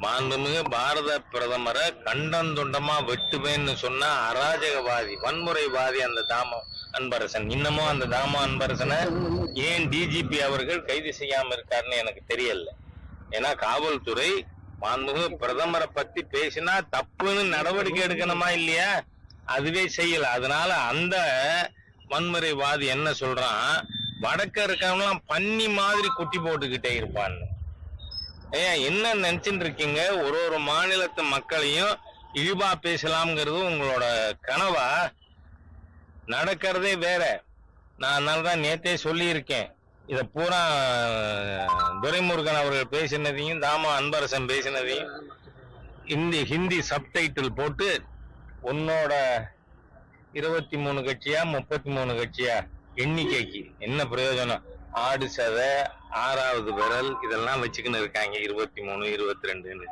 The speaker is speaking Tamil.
மாண்புமிகு பாரத பிரதமரை கண்டந்துண்டமா வெட்டுவேன்னு சொன்னா அராஜகவாதி, வன்முறைவாதி அந்த தாம அன்பரசன். இன்னமும் அந்த தாம அன்பரசனை ஏன் டிஜிபி அவர்கள் கைது செய்யாம இருக்காருன்னு எனக்கு தெரியல. ஏன்னா காவல்துறை மாண்புமிகு பிரதமரை பத்தி பேசினா தப்புன்னு நடவடிக்கை எடுக்கணுமா இல்லையா? அதுவே செய்யல. அதனால அந்த வன்முறைவாதி என்ன சொல்றான், வடக்க இருக்கவங்களாம் பன்னி மாதிரி குட்டி போட்டுக்கிட்டே இருப்பான்னு. என்ன நினைச்சுட்டு இருக்கீங்க? ஒரு மாநிலத்து மக்களையும் இழிவா பேசலாம்ங்கிறது உங்களோட கனவா? நடக்கிறதே வேற. நான் அதனாலதான் நேத்தே சொல்லி இருக்கேன். இத பூரா துரைமுருகன் அவர்கள் பேசினதையும் தாமா அன்பரசன் பேசினதையும் ஹிந்தி சப்டைட்டில் போட்டு உன்னோட 23 கட்சியா 33 கட்சியா எண்ணிக்கைக்கு என்ன பிரயோஜனம்? ஆடு சதை, 6வது விரல் இதெல்லாம் வச்சுக்கின்னு இருக்காங்க 23 22.